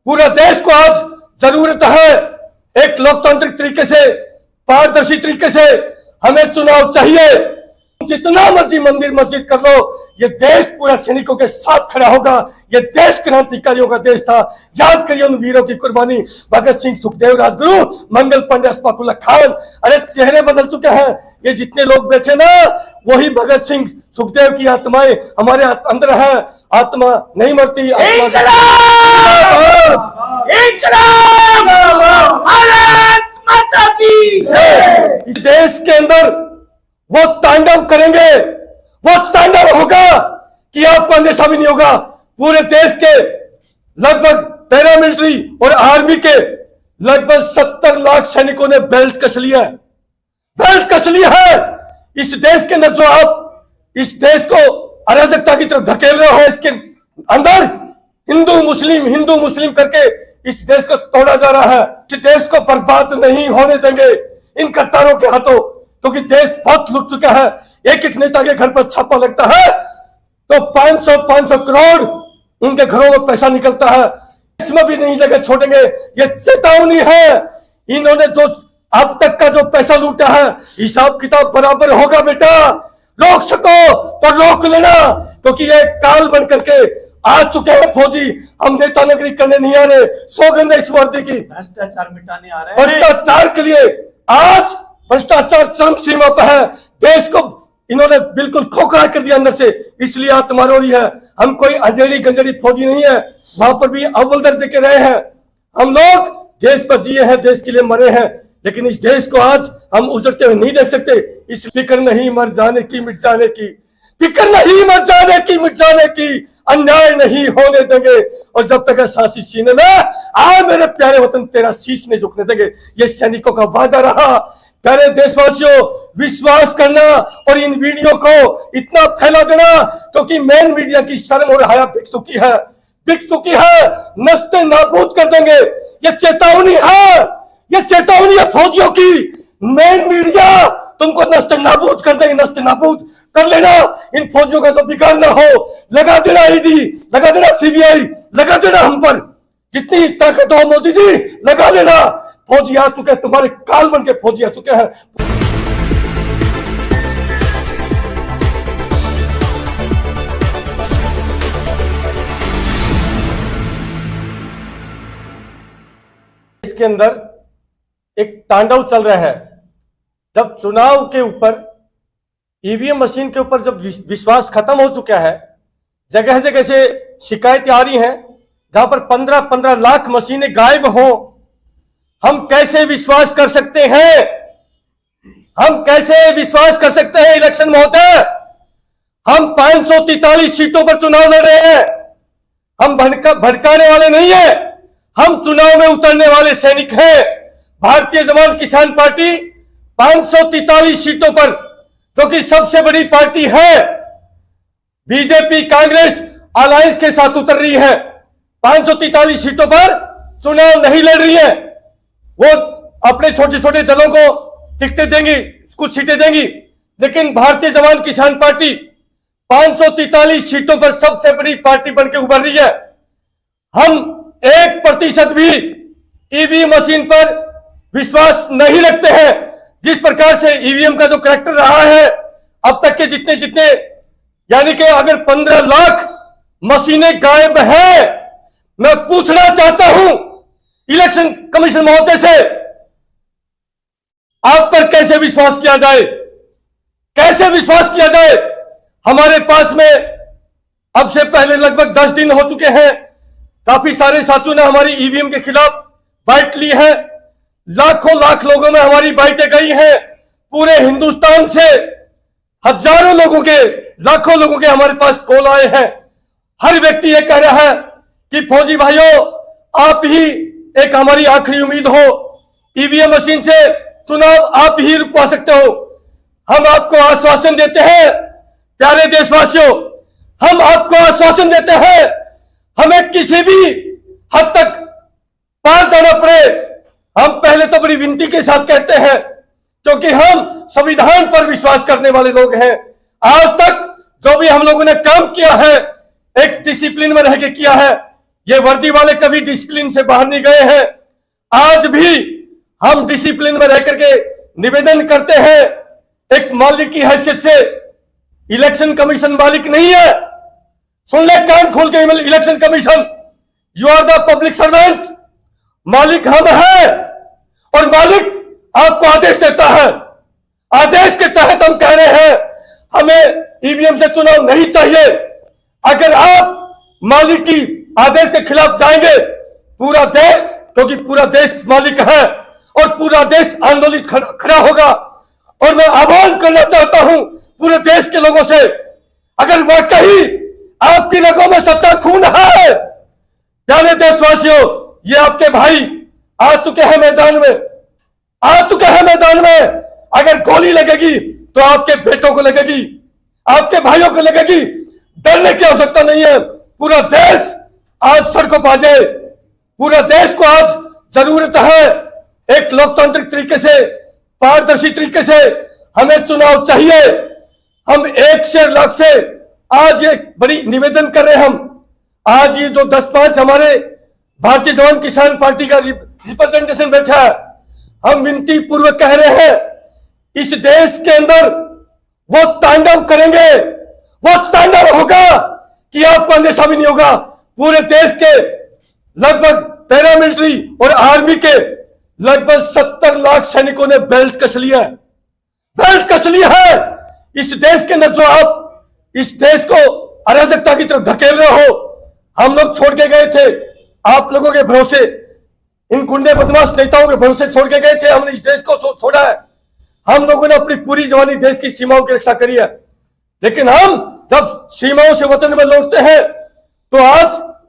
पूरा देश को आज जरूरत है एक लोकतांत्रिक तरीके से, पारदर्शी तरीके से हमें चुनाव चाहिए। जितना मर्जी मंदिर मस्जिद कर लो, ये देश पूरा सैनिकों के साथ खड़ा होगा। ये देश क्रांतिकारियों का देश था। याद करिए उन वीरों की कुर्बानी, भगत सिंह, सुखदेव, राजगुरु, मंगल पांडे, अशफाक उल्लाह खान। अरे चेहरे बदल चुके हैं। ये जितने लोग बैठे ना, वही भगत सिंह, सुखदेव की आत्माएं हमारे अंदर है। आत्मा नहीं मरती। इस देश के अंदर वो तांडव करेंगे, वो तांडव होगा कि आपको अंदेशा भी नहीं होगा। पूरे देश के लगभग पैरामिलिट्री और आर्मी के लगभग 70 लाख सैनिकों ने बेल्ट कस लिया है, बेल्ट कस लिया है। इस देश के अंदर जो आप इस देश को अराजकता की तरफ धकेल रहे हो, इसके अंदर हिंदू मुस्लिम करके इस देश को तोड़ा जा रहा है। इस देश को बर्बाद नहीं होने देंगे इन कट्टारों के हाथों, क्योंकि देश बहुत लुट चुका है। एक एक नेता के घर पर छापा लगता है तो 500 करोड़ उनके घरों में पैसा निकलता है। इसमें भी नहीं जगह छोड़ेंगे। ये चेतावनी है। इन्होंने जो अब तक का जो पैसा लूटा है, हिसाब किताब बराबर होगा बेटा। रोक सको तो रोक लेना, क्योंकि ये काल बन करके आ चुके हैं फौजी। हम नेतागिरी करने नहीं आ रहे। सौगंध है इस वर्दी की। भ्रष्टाचार मिटाने आ रहे हैं। भ्रष्टाचार के लिए आज भ्रष्टाचार चरम सीमा पर है। देश को इन्होंने बिल्कुल खोखला कर दिया अंदर से, इसलिए आत्मा रो रही है। हम कोई अंजेड़ी गंजेड़ी फौजी नहीं है। वहां पर भी अव्वल दर्जे के रहे हैं। हम लोग देश पर जिए हैं, देश के लिए मरे हैं, लेकिन इस देश को आज हम उजड़ते हुए नहीं देख सकते। इस फिक्र नहीं मर जाने की, मिट जाने की, फिक्र नहीं मर जाने की, मिट जाने की, अन्याय नहीं होने देंगे। और जब तक सांसी सीने में आ मेरे प्यारे वतन, तेरा शीश नहीं झुकने देंगे। ये सैनिकों का वादा रहा। प्यारे देशवासियों, विश्वास करना और इन वीडियो को इतना फैला देना, क्योंकि मेन मीडिया की शर्म और हया बिक चुकी है, बिक चुकी है। नस्ते नाबूद कर देंगे। ये चेतावनी है, ये चेतावनी है फौजियों की। मेन मीडिया तुमको नस्ते नाबूद कर देंगे, नस्ते नाबूद कर लेना। इन फौजियों का जो बिगाड़ ना हो, लगा देना ईडी, लगा देना सीबीआई, लगा देना हम पर जितनी ताकत हो मोदी जी, लगा लेना। फौजी आ चुके हैं, तुम्हारे काल बन के फौजी आ चुके हैं। इसके अंदर एक तांडव चल रहा है। जब चुनाव के ऊपर, ईवीएम मशीन के ऊपर जब विश्वास खत्म हो चुका है, जगह जगह से शिकायतें आ रही हैं, जहां पर 15 लाख मशीनें गायब हो, हम कैसे विश्वास कर सकते हैं? हम कैसे विश्वास कर सकते हैं? इलेक्शन में होता है, हम 543 सीटों पर चुनाव लड़ रहे हैं। हम भड़काने वाले नहीं है, हम चुनाव में उतरने वाले सैनिक हैं। भारतीय जवान किसान पार्टी 543 सीटों पर, जो कि सबसे बड़ी पार्टी है, बीजेपी कांग्रेस अलायंस के साथ उतर रही है। 543 सीटों पर चुनाव नहीं लड़ रही है। वो अपने छोटे छोटे दलों को टिकटें देंगी, कुछ सीटें देंगी, लेकिन भारतीय जवान किसान पार्टी 543 सीटों पर सबसे बड़ी पार्टी बनकर उभर रही है। हम 1% भी ईवीएम मशीन पर विश्वास नहीं रखते हैं। जिस प्रकार से ईवीएम का जो करैक्टर रहा है अब तक के जितने यानी कि अगर 15 लाख मशीनें गायब है, मैं पूछना चाहता हूं इलेक्शन कमीशन महोदय से, आप पर कैसे विश्वास किया जाए? कैसे विश्वास किया जाए? हमारे पास में अब से पहले लगभग 10 दिन हो चुके हैं, काफी सारे साथियों ने हमारी ईवीएम के खिलाफ बाइट ली है। लाखों लाख लोगों में हमारी बाइटें गई हैं। पूरे हिंदुस्तान से हजारों लोगों के, लाखों लोगों के हमारे पास कॉल आए हैं। हर व्यक्ति ये कह रहा है कि फौजी भाइयों, आप ही एक हमारी आखिरी उम्मीद हो। ईवीएम मशीन से चुनाव आप ही रुकवा सकते हो। हम आपको आश्वासन देते हैं, प्यारे देशवासियों, हम आपको आश्वासन देते हैं, हमें किसी भी हद तक पार जाना पड़े, हम पहले तो बड़ी विनती के साथ कहते हैं, क्योंकि हम संविधान पर विश्वास करने वाले लोग हैं। आज तक जो भी हम लोगों ने काम किया है, एक डिसिप्लिन में रह के किया है। ये वर्दी वाले कभी डिसिप्लिन से बाहर नहीं गए हैं। आज भी हम डिसिप्लिन में रह करके निवेदन करते हैं, एक मालिक की हैसियत से। इलेक्शन कमीशन मालिक नहीं है, सुन ले कान खोल के। Election commission, you are the public servant. मालिक हम हैं और मालिक आपको आदेश देता है। आदेश के तहत हम कह रहे हैं हमें ईवीएम से चुनाव नहीं चाहिए। अगर आप मालिक की आदेश के खिलाफ जाएंगे, पूरा देश, क्योंकि पूरा देश मालिक है और पूरा देश आंदोलित खड़ा होगा। और मैं आह्वान करना चाहता हूं पूरे देश के लोगों से, अगर वाकई आपकी रगों में सत्ता खून है, प्यारे देशवासियों, ये आपके भाई आ चुके हैं मैदान में, आ चुके हैं मैदान में। अगर गोली लगेगी तो आपके बेटों को लगेगी, आपके भाइयों को लगेगी। डरने की आवश्यकता नहीं है। पूरा देश आज सड़कों पर आ जाए। पूरा देश को आज जरूरत है एक लोकतांत्रिक तरीके से, पारदर्शी तरीके से हमें चुनाव चाहिए। हम 1 लाख से आज एक बड़ी निवेदन कर रहे हैं। हम आज ये जो 10-5 हमारे भारतीय जवान किसान पार्टी का रिप्रेजेंटेशन बैठा है, हम विनती पूर्वक कह रहे हैं, इस देश के अंदर वो तांडव करेंगे, वो तांडव होगा कि आपको अंदेशा भी नहीं होगा। पूरे देश के लगभग पैरामिलिट्री और आर्मी के लगभग 70 लाख सैनिकों ने बेल्ट कस लिया है, बेल्ट कस लिया है। इस देश के अंदर जो आप इस देश को अराजकता की तरफ धकेल रहे हो, हम लोग छोड़ के गए थे आप लोगों के भरोसे, इन गुंडे बदमाश नेताओं के भरोसे छोड़ के गए थे। हमने इस देश को छोड़ा है। हम लोगों ने अपनी पूरी जवानी देश की सीमाओं की रक्षा करी है, लेकिन हम जब सीमाओं से वतन में लौटते हैं तो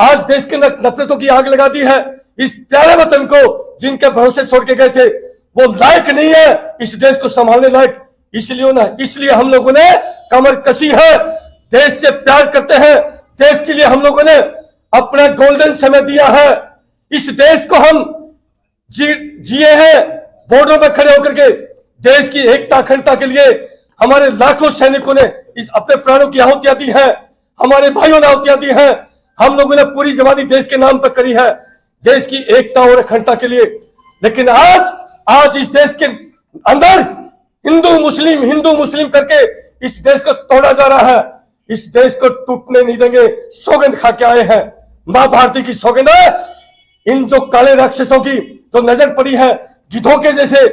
आज देश के अंदर नफरतों की आग लगा दी है। इस प्यारे वतन को जिनके भरोसे छोड़ के गए थे, वो लायक नहीं है इस देश को संभालने लायक। इसलिए हम लोगों ने कमर कसी है, देश से प्यार करते हैं, देश के लिए हम लोगों ने अपना गोल्डन समय दिया है। इस देश को हम जिए हैं बॉर्डर पर खड़े होकर के। देश की एकता अखंडता के लिए हमारे लाखों सैनिकों ने अपने प्राणों की आहुतियां दी है, हमारे भाइयों ने आहुतियां दी है। हम लोगों ने पूरी जवानी देश के नाम पर करी है, देश की एकता और अखंडता के लिए। लेकिन आज इस देश के अंदर हिंदू मुस्लिम करके इस देश को तोड़ा जा रहा है। इस देश को टूटने नहीं देंगे। सौगंध खा के आए हैं, मां भारती की सौगंध है। इन जो काले राक्षसों की जो नजर पड़ी है गिद्धों के जैसे,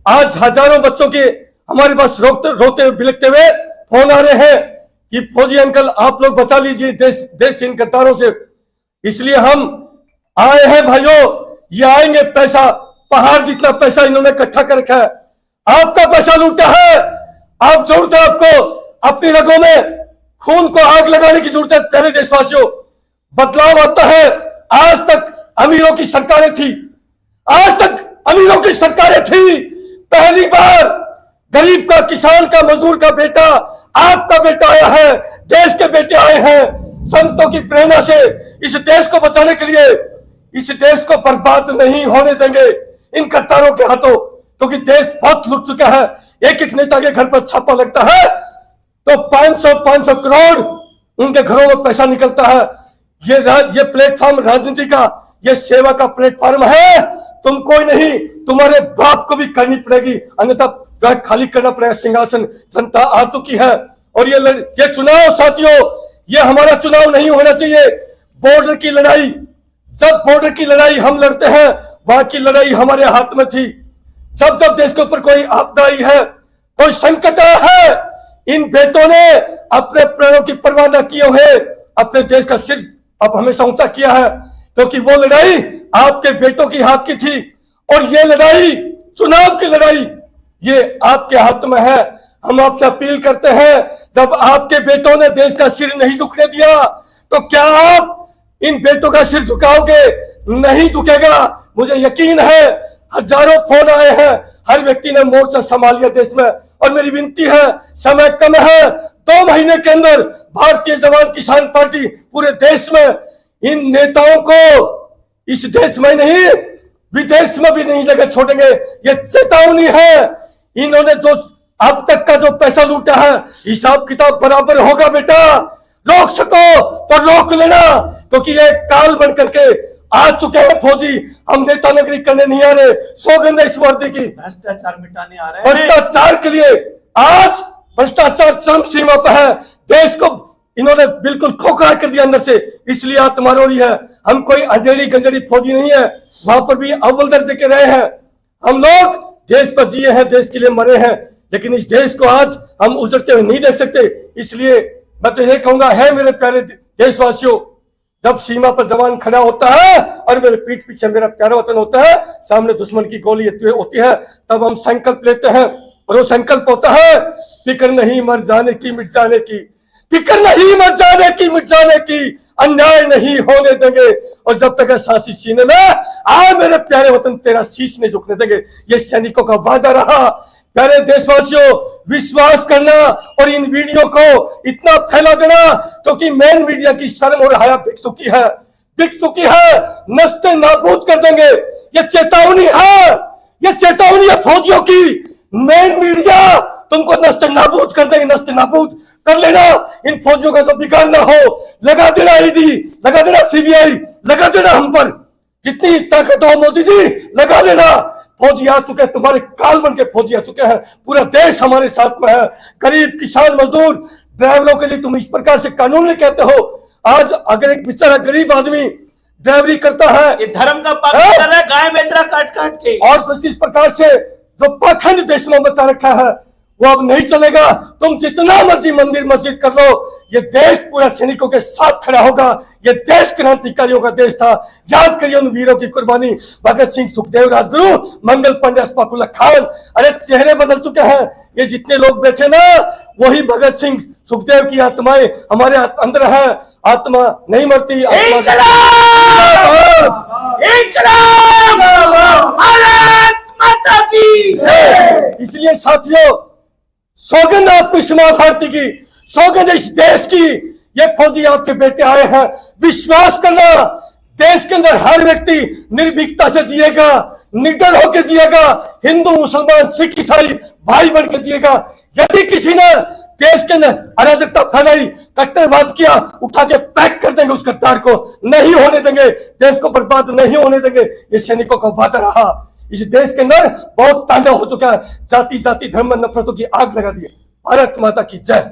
आज हजारों बच्चों के हमारे पास रोते बिलखते हुए फोन आ रहे हैं कि फौजी अंकल आप लोग बचा लीजिए देश इन गद्दारों से। इसलिए हम आए हैं भाइयों, ये आएंगे। पैसा, पहाड़ जितना पैसा इन्होंने इकट्ठा कर रखा है, आपका पैसा लूटा है। आप जरूरत है आपको अपनी रगों में खून को आग लगाने की जरूरत है। प्यारे देशवासियों, बदलाव आता है। आज तक अमीरों की सरकारें थी, आज तक अमीरों की सरकारें थी। पहली बार गरीब का, किसान का, मजदूर का बेटा, आपका बेटा आया है, देश के बेटे आए हैं संतों की प्रेरणा से इस देश को बचाने के लिए। इस देश को बर्बाद नहीं होने देंगे इन गद्दारों के हाथों, क्योंकि देश बहुत लुट चुका है। एक नेता के घर पर छापा लगता है तो 500 करोड़ उनके घरों में पैसा निकलता है। ये प्लेटफॉर्म राजनीति का, ये सेवा का प्लेटफॉर्म है। तुम कोई नहीं, तुम्हारे बाप को भी करनी पड़ेगी, अन्यथा खाली करना पड़ेगा सिंहासन। जनता आ चुकी है और ये चुनाव साथियों, ये हमारा चुनाव नहीं होना चाहिए। बॉर्डर की लड़ाई, जब बॉर्डर की लड़ाई हम लड़ते हैं, वहां की लड़ाई हमारे हाथ में थी। जब देश के ऊपर कोई आपदा आई है, कोई संकट आया है, इन बेटों ने अपने प्राणों की परवाह न किए हुए अपने देश का सिर अब हमेशा ऊंचा किया है, क्योंकि वो लड़ाई आपके बेटों की हाथ की थी। और ये लड़ाई, चुनाव की लड़ाई, ये आपके हाथ में है। हम आपसे अपील करते हैं, जब आपके बेटों ने देश का सिर नहीं झुकने दिया, तो क्या आप इन बेटों का सिर झुकाओगे? नहीं झुकेगा। मुझे यकीन है, हजारों फोन आए हैं, हर व्यक्ति ने मोर्चा संभाल लिया देश में। और मेरी विनती है, समय कम है, 2 महीने के अंदर भारतीय जवान किसान पार्टी पूरे देश में इन नेताओं को इस देश में नहीं, विदेश में भी नहीं जगह छोड़ेंगे। ये चेतावनी है। इन्होंने जो अब तक का जो पैसा लूटा है, हिसाब किताब बराबर होगा बेटा। रोक सको तो रोक लेना, क्योंकि ये काल बन करके आ चुके हैं फौजी। हम नेता नगरी करने नहीं आ रहे, सौगंध है इस वर्दी की। भ्रष्टाचार मिटाने आ रहे हैं। भ्रष्टाचार के लिए आज भ्रष्टाचार चरम सीमा पर है। देश को इन्होंने बिल्कुल खोखला कर दिया अंदर से, इसलिए आत्मा रो रही है। हम कोई अंजड़ी गंजड़ी फौजी नहीं है, वहां पर भी अव्वल दर्जे के रहे हैं। हम लोग देश पर जिए हैं, देश के लिए मरे हैं, लेकिन इस देश को आज हम उजड़ते हुए नहीं देख सकते। इसलिए मैं तो ये कहूंगा, है मेरे प्यारे देशवासियों, जब सीमा पर जवान खड़ा होता है और मेरे पीठ पीछे मेरा प्यारा वतन होता है, सामने दुश्मन की गोली होती है, तब हम संकल्प लेते हैं। और वो संकल्प होता है, फिक्र नहीं मर जाने की मिट जाने की, फिक्र नहीं मर जाने की मिट जाने की, अन्याय नहीं होने देंगे। और जब तक है सांसी सीने में, आ मेरे प्यारे वतन तेरा शीश नहीं झुकने देंगे। ये सैनिकों का वादा रहा। प्यारे देशवासियों, विश्वास करना और इन वीडियो को इतना फैला देना, क्योंकि मेन मीडिया की शर्म और हया बिक चुकी है, बिक चुकी है। नस्ते नाबूद कर देंगे। ये चेतावनी है, ये चेतावनी है फौजियों की। मेन मीडिया तुमको नस्ते नाबूद कर देंगे, नस्ते नाबूद कर लेना। इन फौजियों का जो बिगाड़ ना हो, लगा देना ईडी, लगा देना सीबीआई, लगा देना हम पर। जितनी ताकत हो मोदी जी, लगा लेना। फौजी आ चुके हैं, तुम्हारे काल बन के फौजी आ चुके हैं। पूरा देश हमारे साथ में है। गरीब किसान मजदूर ड्राइवरों के लिए तुम इस प्रकार से कानून नहीं कहते हो। आज अगर एक बेचारा गरीब आदमी ड्राइवरी करता है, ये धर्म का पालन कर रहा है, गाय बेच रहा है काट काट के। और इस प्रकार से जो पाखंड देश में बचा रखा है, वो अब नहीं चलेगा। तुम जितना मर्जी मंदिर मस्जिद कर लो, ये देश पूरा सैनिकों के साथ खड़ा होगा। ये देश क्रांतिकारियों का देश था। याद करिए उन वीरों की कुर्बानी, भगत सिंह, सुखदेव, राजगुरु, मंगल पांडे, अशफाकुल्लाह खान। अरे चेहरे बदल चुके हैं। ये जितने लोग बैठे ना, वही भगत सिंह, सुखदेव की आत्माएं हमारे अंदर है। आत्मा नहीं मरती, आत्मा भारत माता की। इसलिए साथियों, सौगंध आपको इस मां भारती की, सौगंध इस देश की। ये फौजी आपके बेटे आए हैं, विश्वास करना। देश के अंदर हर व्यक्ति निर्भीकता से जिएगा, निडर होकर जिएगा। हिंदू, मुसलमान, सिख, ईसाई भाई बन के जिएगा। यदि किसी ने देश के अंदर अराजकता फैलाई, कट्टरवाद किया, उठा के पैक कर देंगे उस गद्दार को, नहीं होने देंगे। देश को बर्बाद नहीं होने देंगे। ये सैनिकों का वादा रहा। इस देश के अंदर बहुत तांडव हो चुका है। जाति जाति धर्म नफरतों की आग लगा दी है। भारत माता की जय।